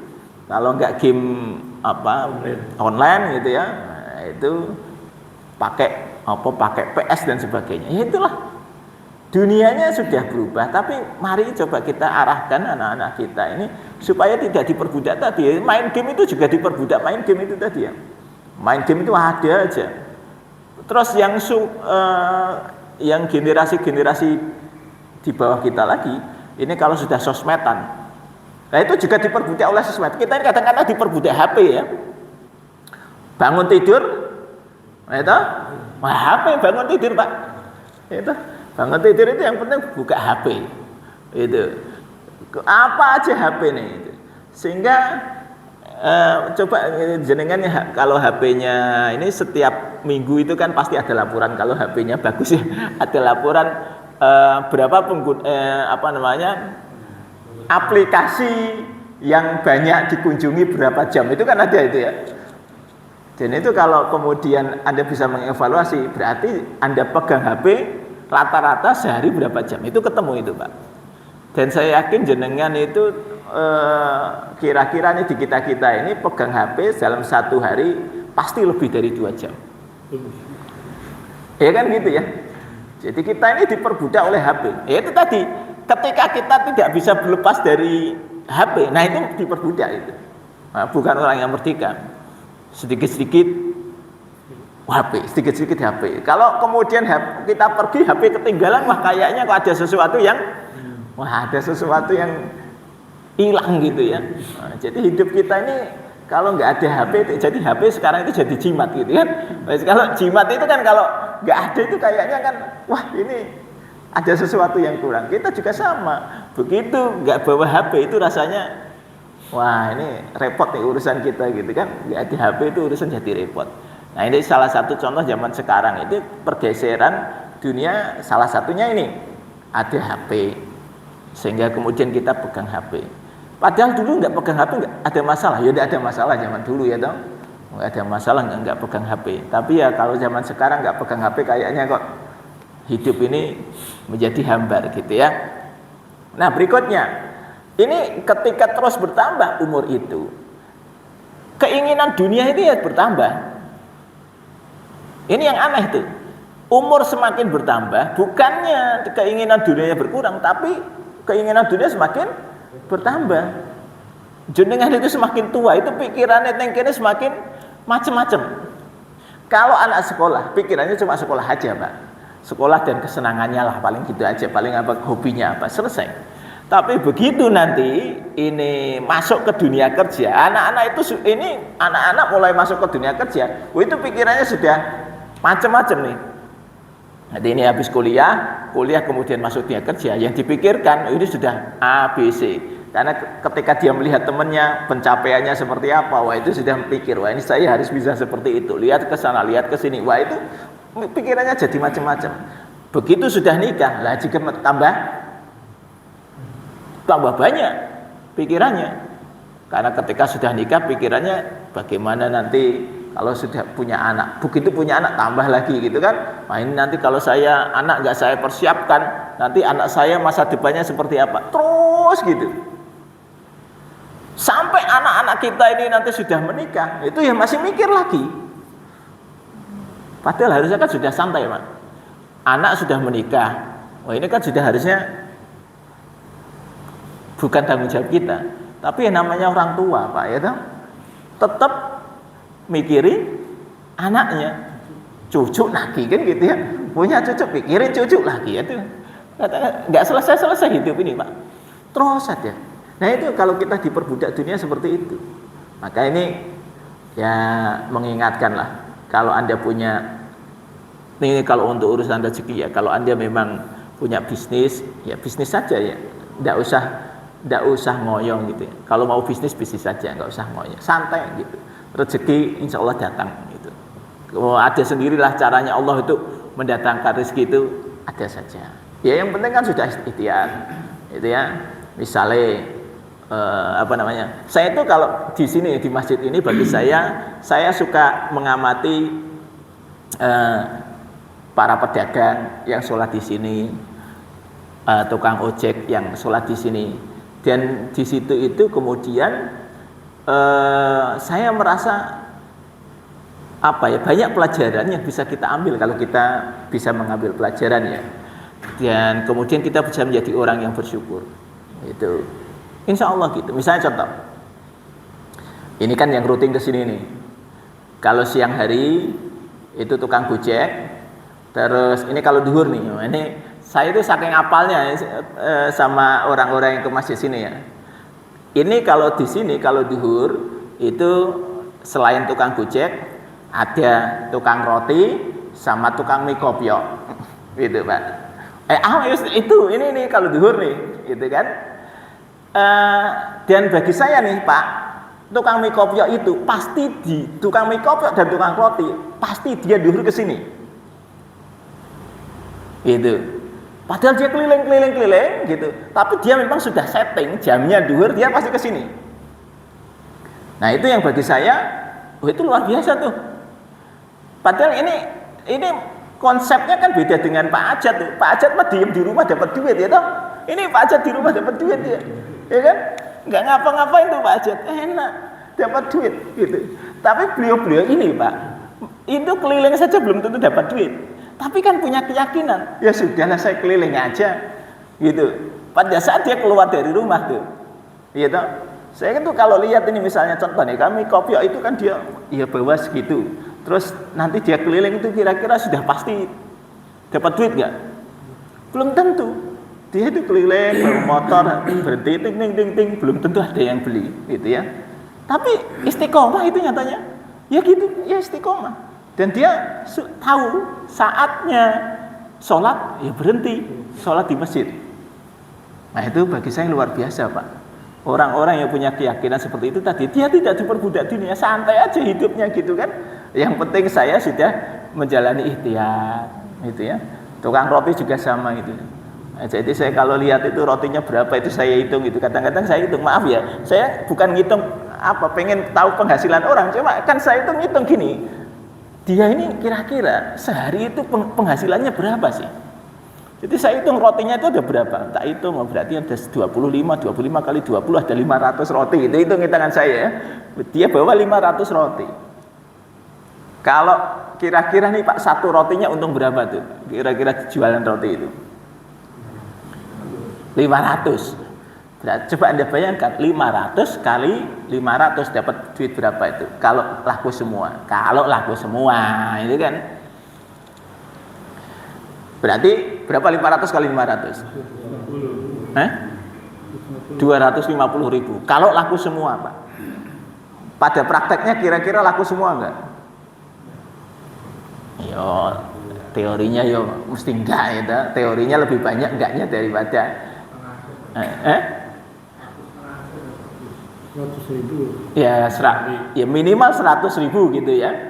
kalau nggak game online gitu ya. Nah, itu pakai PS dan sebagainya. Ya itulah. Dunianya sudah berubah, tapi mari coba kita arahkan anak-anak kita ini supaya tidak diperbudak tadi. Main game itu juga diperbudak, main game itu tadi ya. Main game itu ada aja. Terus yang generasi-generasi di bawah kita lagi, ini kalau sudah sosmedan, nah itu juga diperbudak oleh sosmed. Kita ini kadang-kadang diperbudak HP ya. Bangun tidur, nah itu, HP bangun tidur Pak, itu. Bangun tidur itu yang penting buka HP itu, apa aja HP nih itu. Sehingga coba jenengan kalau HP-nya ini setiap minggu itu kan pasti ada laporan, kalau HP-nya bagus ya ada laporan berapa aplikasi yang banyak dikunjungi berapa jam, itu kan ada itu ya. Dan itu kalau kemudian Anda bisa mengevaluasi, berarti Anda pegang HP rata-rata sehari berapa jam, itu ketemu itu Pak. Dan saya yakin jenengan itu kira-kira nih di kita ini pegang HP dalam satu hari pasti lebih dari 2 jam. Ya kan gitu ya. Jadi kita ini diperbudak oleh HP. Ya itu tadi, ketika kita tidak bisa berlepas dari HP, nah itu diperbudak itu. Nah, bukan orang yang merdeka. Sedikit-sedikit HP, sedikit-sedikit HP. Kalau kemudian kita pergi HP ketinggalan, wah kayaknya kok ada sesuatu yang hilang gitu ya. Nah, jadi hidup kita ini kalau nggak ada HP, jadi HP sekarang itu jadi jimat gitu kan. Kalau jimat itu kan kalau nggak ada itu kayaknya kan, wah ini ada sesuatu yang kurang. Kita juga sama. Begitu nggak bawa HP itu rasanya, wah ini repot nih urusan kita gitu kan. Nggak ada HP itu urusan jadi repot. Nah ini salah satu contoh zaman sekarang itu pergeseran dunia, salah satunya ini ada HP. Sehingga kemudian kita pegang HP. Padahal dulu nggak pegang HP nggak ada masalah. Ya nggak ada masalah zaman dulu ya toh. Nggak ada masalah nggak pegang HP. Tapi ya kalau zaman sekarang nggak pegang HP kayaknya kok hidup ini menjadi hambar gitu ya. Nah berikutnya, ini ketika terus bertambah umur itu, keinginan dunia itu ya bertambah. Ini yang aneh tuh. Umur semakin bertambah, bukannya keinginan dunianya berkurang, tapi keinginan dunia semakin bertambah. Jenengan itu semakin tua, itu pikirannya tengkene semakin macam-macam. Kalau anak sekolah, pikirannya cuma sekolah aja Pak. Sekolah dan kesenangannya lah, paling gitu aja, paling apa hobinya apa, selesai. Tapi begitu nanti ini masuk ke dunia kerja, anak-anak mulai masuk ke dunia kerja, itu pikirannya sudah macam-macam nih. Nanti ini habis kuliah kemudian masuk dunia kerja, yang dipikirkan ini sudah A, B, C. Karena ketika dia melihat temannya pencapaiannya seperti apa, wah itu sudah pikir, wah ini saya harus bisa seperti itu. Lihat ke sana, lihat ke sini, wah itu pikirannya jadi macam-macam. Begitu sudah nikah, lah jika tambah banyak pikirannya. Karena ketika sudah nikah pikirannya bagaimana nanti kalau sudah punya anak. Begitu punya anak tambah lagi gitu kan. Nah ini nanti kalau saya anak nggak saya persiapkan, nanti anak saya masa depannya seperti apa. Terus gitu. Sampai anak-anak kita ini nanti sudah menikah, itu ya masih mikir lagi. Padahal harusnya kan sudah santai Pak. Anak sudah menikah, wah ini kan sudah harusnya bukan tanggung jawab kita. Tapi yang namanya orang tua Pak ya toh, tetap mikirin anaknya, cucu lagi kan gitu ya. Punya cucu pikirin cucu lagi ya tuh. Nggak selesai hidup ini Pak. Terus saja. Nah itu kalau kita diperbudak dunia seperti itu. Maka ini ya mengingatkanlah, kalau Anda punya, ini kalau untuk urusan rezeki ya, kalau Anda memang punya bisnis, ya bisnis saja ya, tidak usah ngoyong gitu ya. Kalau mau bisnis saja, nggak usah ngoyong, santai gitu. Rezeki insya Allah datang gitu. Ada sendirilah caranya Allah itu mendatangkan rezeki itu, ada saja. Ya yang penting kan sudah ikhtiar, gitu ya. Misalnya saya itu kalau di sini di masjid ini bagi saya suka mengamati para pedagang yang sholat di sini, tukang ojek yang sholat di sini, dan di situ itu kemudian saya merasa banyak pelajaran yang bisa kita ambil kalau kita bisa mengambil pelajarannya, dan kemudian kita bisa menjadi orang yang bersyukur. Itu insya Allah gitu. Misalnya contoh, ini kan yang rutin kesini nih. Kalau siang hari itu tukang gojek, terus ini kalau duhur nih, ini saya itu saking apalnya sama orang-orang yang ke masjid sini ya. Ini kalau di sini kalau duhur itu selain tukang gojek ada tukang roti sama tukang mie kopiok, gitu Pak. Itu ini kalau duhur nih, gitu kan. Dan bagi saya nih Pak, tukang mie kopiok itu pasti tukang mie kopiok dan tukang roti pasti dia duhur ke sini. Gitu. Padahal dia keliling gitu. Tapi dia memang sudah setting jamnya duhur, dia pasti ke sini. Nah, itu yang bagi saya itu luar biasa tuh. Padahal ini konsepnya kan beda dengan Pak Ajat tuh. Pak Ajat mah diem di rumah dapat duit ya toh. Ini Pak Ajat di rumah dapat duit ya kan? Nggak ngapa-ngapain tuh Pak Ajat, enak dapat duit gitu. Tapi beliau ini Pak, itu keliling saja belum tentu dapat duit. Tapi kan punya keyakinan, ya sudahlah saya keliling aja gitu. Pada saat dia keluar dari rumah tuh, gitu. Saya kan tuh kalau lihat ini misalnya contoh nih, kami kopiok itu kan dia ya bawa segitu. Terus nanti dia keliling itu kira-kira sudah pasti dapat duit nggak? Belum tentu. Dia itu keliling bawa motor berhenti ting ting ting ting, belum tentu ada yang beli, gitu ya. Tapi istiqomah itu nyatanya, ya gitu, ya istiqomah. Dan dia tahu saatnya sholat, ya berhenti sholat di masjid. Nah itu bagi saya luar biasa Pak. Orang-orang yang punya keyakinan seperti itu tadi, dia tidak diperbudak dunia, santai aja hidupnya gitu kan. Yang penting saya sudah menjalani ikhtiar, gitu ya. Tukang roti juga sama gitu. Nah, jadi saya kalau lihat itu rotinya berapa itu saya hitung gitu. Kadang-kadang saya hitung, maaf ya, saya bukan ngitung pengen tahu penghasilan orang, cuma kan saya hitung gini. Dia ini kira-kira sehari itu penghasilannya berapa sih? Jadi saya hitung rotinya itu ada berapa? Tak hitung, berarti ada 25 kali 20 ada 500 roti. Itu hitung-hitungan saya ya. Dia bawa 500 roti. Kalau kira-kira nih Pak, satu rotinya untung berapa tuh? Kira-kira jualan roti itu 500. Berarti, coba Anda bayangkan 500 kali 500 dapat duit berapa itu? Kalau laku semua. Kalau laku semua, itu kan berarti berapa 500 kali 500? 250.000. Kalau laku semua Pak. Pada prakteknya kira-kira laku semua enggak? Yo, teorinya yo mesti enggak ya. Teorinya lebih banyak enggaknya daripada 100.000. Ya, ya minimal 100.000 gitu ya.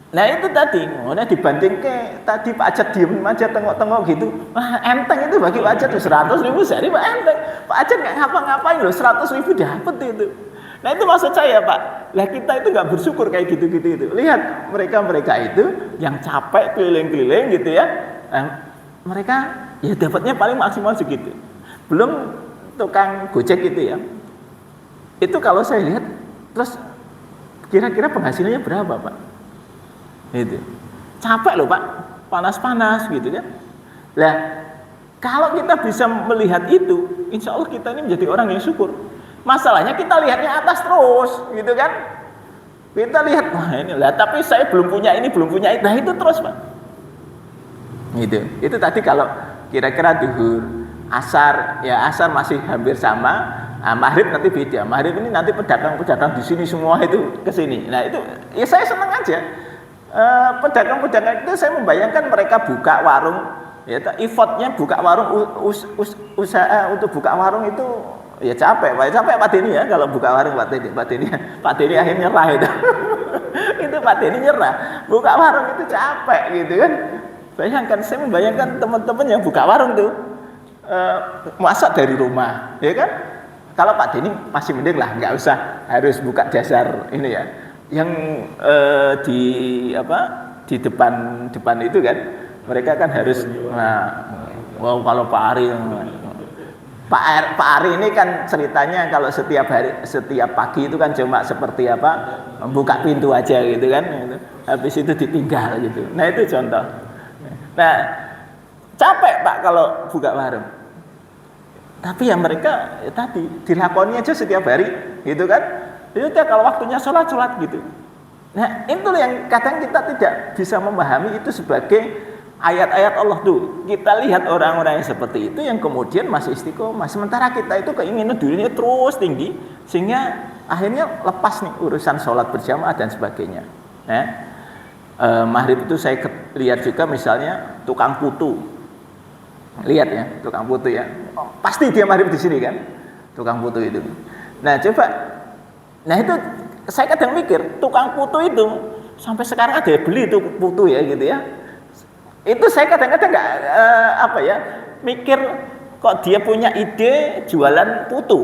Nah itu tadi, dibanding ke tadi Pak Ajat diem aja tengok-tengok gitu, wah enteng itu bagi Pak Ajat 100.000 sehari Pak enteng. Pak Ajat nggak ngapa-ngapain loh, 100.000 dapat itu. Nah itu maksud saya Pak, lah kita itu nggak bersyukur kayak gitu-gitu itu. Lihat mereka itu yang capek keliling-keliling gitu ya, mereka ya dapatnya paling maksimal segitu. Belum tukang gojek gitu ya. Itu kalau saya lihat, terus kira-kira penghasilannya berapa Pak? Itu capek loh Pak, panas-panas gitu kan. Lah kalau kita bisa melihat itu, insya Allah kita ini menjadi orang yang syukur. Masalahnya kita lihatnya atas terus gitu kan. Kita lihat, wah ini lah, tapi saya belum punya ini, belum punya itu. Nah itu terus Pak. Itu tadi kalau kira-kira duhur, asar, ya asar masih hampir sama. Maghrib nanti beda. Maghrib ini nanti pedagang-pedagang di sini semua itu ke sini. Nah itu ya saya senang aja. Pedagang-pedagang itu saya membayangkan mereka buka warung, ya effortnya buka warung, usaha untuk buka warung itu ya capek Pak Deni ya kalau buka warung Pak Deni akhirnya nyerah itu. Itu Pak Deni nyerah, buka warung itu capek gitu kan. Bayangkan, saya membayangkan teman-teman yang buka warung tuh masak dari rumah, ya kan. Kalau Pak Deni masih mending lah, nggak usah harus buka dasar ini ya. Yang di depan itu kan mereka kan harus kalau Pak Ari ini kan ceritanya kalau setiap pagi itu kan cuma seperti buka pintu aja gitu kan, habis itu ditinggal gitu. Nah itu contoh. Nah capek Pak kalau buka warung, tapi ya mereka ya tadi dilakoni aja setiap hari gitu kan. Itu kalau waktunya sholat gitu. Nah itu yang kadang kita tidak bisa memahami itu sebagai ayat-ayat Allah tuh. Kita lihat orang-orang yang seperti itu yang kemudian masih istiqomah. Sementara kita itu keinginan dirinya terus tinggi, sehingga akhirnya lepas nih urusan sholat berjamaah dan sebagainya. Nah, maghrib itu saya lihat juga misalnya tukang putu. Lihat ya, tukang putu ya. Pasti dia maghrib di sini kan, tukang putu itu. Nah coba. Nah itu saya kadang mikir, tukang putu itu sampai sekarang ada yang beli itu putu ya gitu ya. Itu saya kadang-kadang nggak mikir kok dia punya ide jualan putu,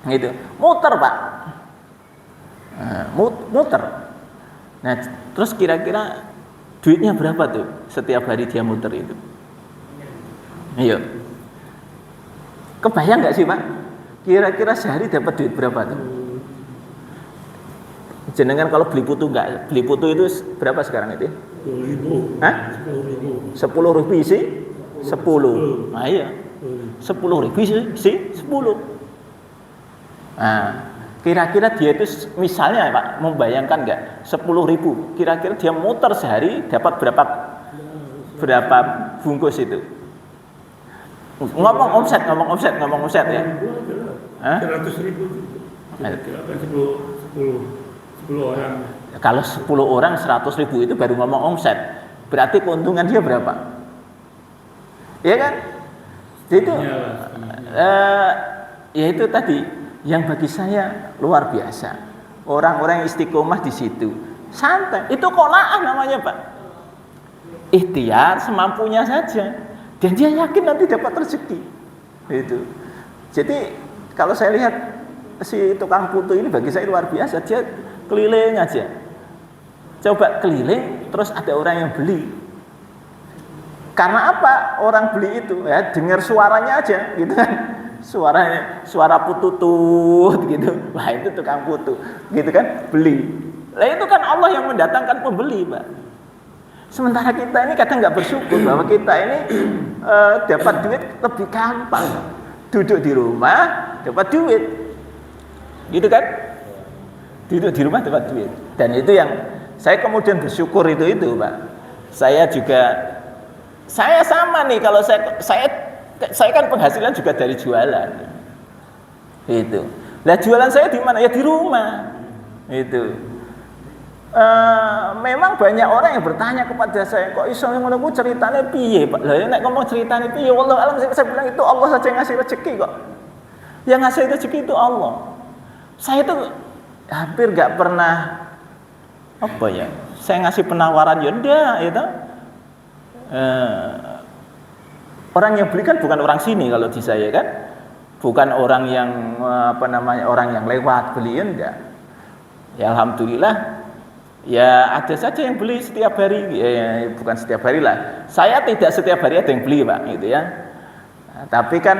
gitu. Muter Pak, muter. Nah, terus kira-kira duitnya berapa tuh setiap hari dia muter itu? Iya. Kebayang nggak sih Pak? Kira-kira sehari dapat duit berapa tuh? Jenengan kalau beli putu nggak? Beli putu itu berapa sekarang itu? 10.000. Hah? 10.000 isi? 10. Nah iya. 10.000 isi 10. Nah, kira-kira dia itu misalnya Pak, membayangkan nggak 10.000? Kira-kira dia muter sehari dapat berapa bungkus itu? Ngomong omset ya. 100.000. Kira-kira 10 orang. Kalau 10 orang 100.000 itu baru ngomong omset. Berarti keuntungan dia berapa? Iya kan? Itu ya itu tadi yang bagi saya luar biasa. Orang-orang yang istiqomah di situ. Santai. Itu qanaah namanya, Pak. Ikhtiar semampunya saja. Dan dia yakin nanti dapat rezeki. Itu. Jadi kalau saya lihat si tukang putu ini bagi saya luar biasa. Dia keliling aja. Coba keliling terus ada orang yang beli. Karena apa? Orang beli itu ya dengar suaranya aja gitu kan. Suara pututut gitu. Wah, itu tukang putu. Gitu kan? Beli. Lah itu kan Allah yang mendatangkan pembeli, Pak. Sementara kita ini kadang nggak bersyukur bahwa kita ini dapat duit lebih gampang. Duduk di rumah dapat duit. Gitu kan? Duduk di rumah dapat duit. Dan itu yang saya kemudian bersyukur itu Pak. Saya sama nih kalau saya kan penghasilan juga dari jualan. Itu. Lah jualan saya di mana? Ya di rumah. Itu. Memang banyak orang yang bertanya kepada saya, kok iso ngono ku ceritane piye, Pak? Lah nek ngomong ceritane piye, wallahu alam saya bilang itu Allah saja yang ngasih rezeki kok. Yang ngasih rezeki itu Allah. Saya itu hampir enggak pernah apa ya? Saya ngasih penawaran ya ndak itu. Orang yang beli kan bukan orang sini kalau di saya kan. Bukan orang yang orang yang lewat beliin enggak. Ya alhamdulillah. Ya ada saja yang beli setiap hari, ya, bukan setiap hari lah. Saya tidak setiap hari ada yang beli Pak, gitu ya. Nah, tapi kan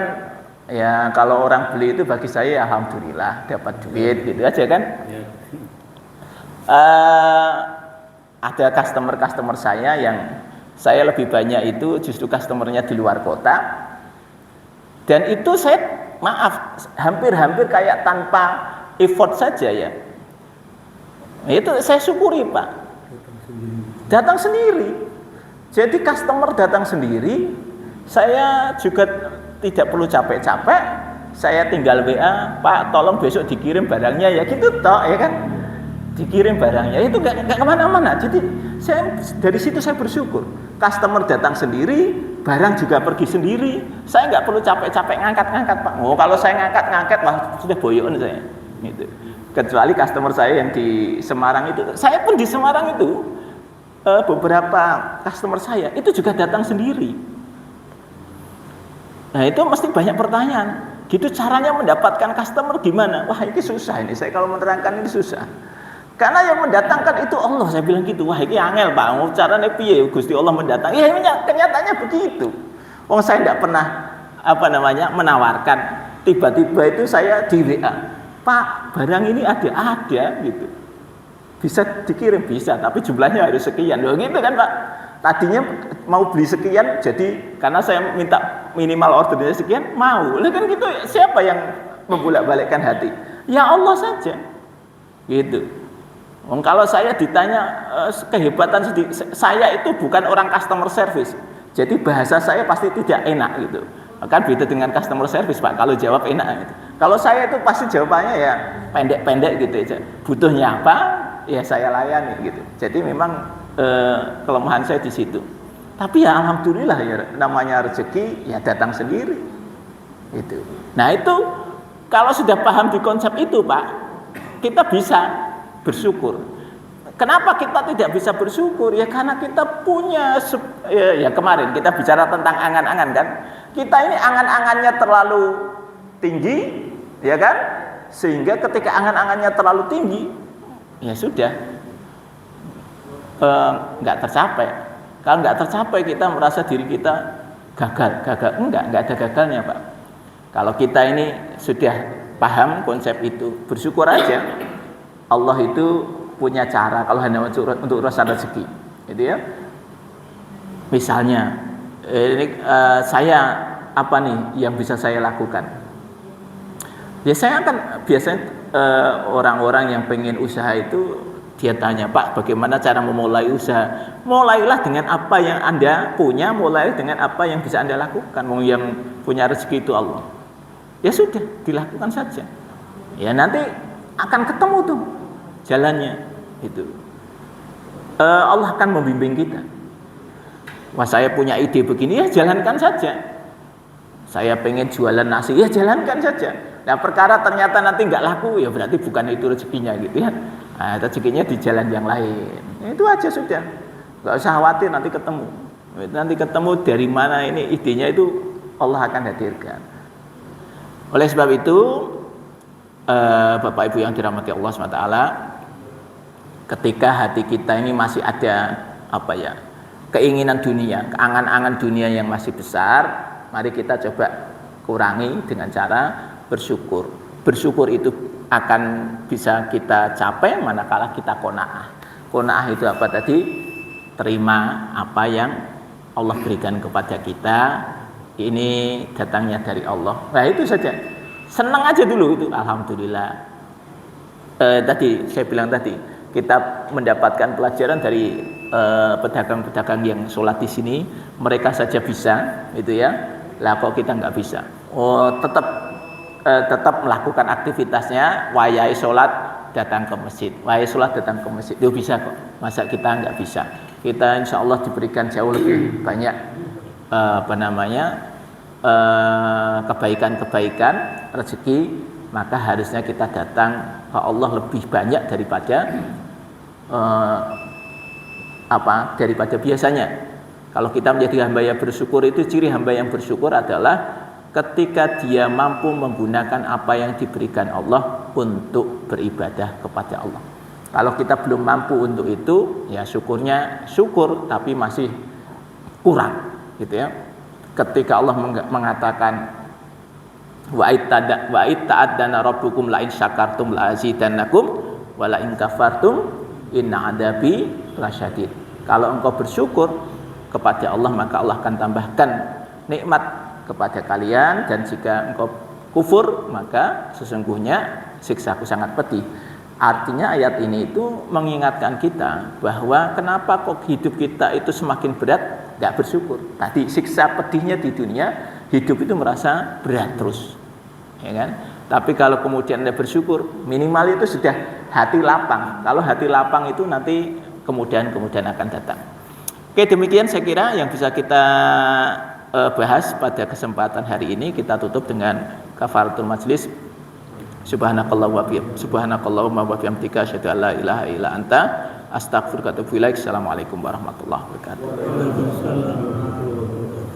ya kalau orang beli itu bagi saya alhamdulillah dapat duit, gitu aja kan. Ya. Ada customer saya yang saya lebih banyak itu justru customernya di luar kota. Dan itu saya maaf hampir kayak tanpa effort saja ya. Itu saya syukuri Pak. Datang sendiri. Jadi customer datang sendiri. Saya juga tidak perlu capek-capek. Saya tinggal WA, Pak tolong besok dikirim barangnya ya gitu toh ya kan. Dikirim barangnya itu gak kemana-mana. Jadi dari situ saya bersyukur. Customer datang sendiri, barang juga pergi sendiri. Saya nggak perlu capek-capek ngangkat-ngangkat Pak. Oh kalau saya ngangkat-ngangkat wah sudah boyok saya. Gitu. Kecuali customer saya yang di Semarang itu. Saya pun di Semarang itu beberapa customer saya itu juga datang sendiri. Nah itu mesti banyak pertanyaan. Gitu caranya mendapatkan customer gimana? Wah ini susah ini. Saya kalau menerangkan ini susah. Karena yang mendatangkan itu Allah. Saya bilang gitu. Wah ini angel Pak. Caranya piye Gusti Allah mendatang. Ya kenyataannya begitu. Wong saya tidak pernah menawarkan. Tiba-tiba itu saya di WA. Pak, barang ini ada gitu. Bisa dikirim bisa, tapi jumlahnya harus sekian. Loh gitu kan, Pak. Tadinya mau beli sekian, jadi karena saya minta minimal ordernya sekian, mau. Lah kan gitu, siapa yang membolak-balikkan hati? Ya Allah saja. Gitu. Kalau saya ditanya kehebatan saya itu bukan orang customer service. Jadi bahasa saya pasti tidak enak gitu. Kan beda dengan customer service Pak, kalau jawab enak gitu. Kalau saya itu pasti jawabannya ya pendek-pendek gitu aja. Butuhnya apa? Ya saya layani gitu. Jadi memang kelemahan saya di situ. Tapi ya alhamdulillah ya namanya rezeki ya datang sendiri. Itu. Nah itu kalau sudah paham di konsep itu Pak, kita bisa bersyukur. Kenapa kita tidak bisa bersyukur? Ya karena kita punya ya kemarin kita bicara tentang angan-angan kan. Kita ini angan-angannya terlalu tinggi, ya kan? Sehingga ketika angan-angannya terlalu tinggi, ya sudah. nggak tercapai. Kalau nggak tercapai kita merasa diri kita gagal. Enggak ada gagalnya, Pak. Kalau kita ini sudah paham konsep itu, bersyukur aja. Allah itu punya cara kalau hanya untuk urusan rezeki, gitu ya. Misalnya, saya apa nih yang bisa saya lakukan? Biasanya orang-orang yang pengen usaha itu dia tanya, Pak, bagaimana cara memulai usaha? Mulailah dengan apa yang Anda punya, mulai dengan apa yang bisa Anda lakukan. Yang punya rezeki itu Allah. Ya sudah, dilakukan saja. Ya nanti akan ketemu tuh jalannya. Itu. Allah akan membimbing kita. Wah, saya punya ide begini, ya jalankan saja. Saya pengen jualan nasi, ya jalankan saja. Nah, perkara ternyata nanti nggak laku, ya berarti bukan itu rezekinya, gitu ya. Nah, rezekinya di jalan yang lain. Itu aja sudah. Nggak usah khawatir nanti ketemu. Nanti ketemu dari mana ini idenya itu Allah akan hadirkan. Oleh sebab itu, Bapak Ibu yang dirahmati Allah SWT, ketika hati kita ini masih ada keinginan dunia, angan-angan dunia yang masih besar, mari kita coba kurangi dengan cara bersyukur. Bersyukur itu akan bisa kita capai manakala kita qanaah. Qanaah itu apa tadi? Terima apa yang Allah berikan kepada kita. Ini datangnya dari Allah. Nah, itu saja. Senang aja dulu itu. Alhamdulillah. Tadi saya bilang tadi, kita mendapatkan pelajaran dari pedagang-pedagang yang sholat di sini. Mereka saja bisa, itu ya. Lah kok kita nggak bisa? Tetap melakukan aktivitasnya. Wayai sholat datang ke masjid. Wayai sholat datang ke masjid. Itu bisa kok. Masa kita nggak bisa? Kita insya Allah diberikan jauh lebih banyak kebaikan-kebaikan rezeki, maka harusnya kita datang ke Allah lebih banyak daripada daripada biasanya. Kalau kita menjadi hamba yang bersyukur, itu ciri hamba yang bersyukur adalah ketika dia mampu menggunakan apa yang diberikan Allah untuk beribadah kepada Allah. Kalau kita belum mampu untuk itu, ya syukurnya syukur tapi masih kurang, gitu ya. Ketika Allah mengatakan wa ta'addana rabbukum la in syakartum la azidannakum wa la in kafartum inna adabi lasyadid. Kalau engkau bersyukur kepada Allah, maka Allah akan tambahkan nikmat kepada kalian, dan jika engkau kufur, maka sesungguhnya siksaku sangat pedih. Artinya ayat ini itu mengingatkan kita bahwa kenapa kok hidup kita itu semakin berat, gak bersyukur. Tadi siksa pedihnya di dunia, hidup itu merasa berat terus, ya kan? Tapi kalau kemudian Anda bersyukur, minimal itu sudah hati lapang. Kalau hati lapang itu nanti kemudian akan datang. Oke, demikian saya kira yang bisa kita bahas pada kesempatan hari ini. Kita tutup dengan kafaratul majlis. Subhanakallahumma wa bihamdika asyhadu an la ilaha illa anta astaghfiruka wa atubu ilaik. Assalamualaikum warahmatullahi wabarakatuh.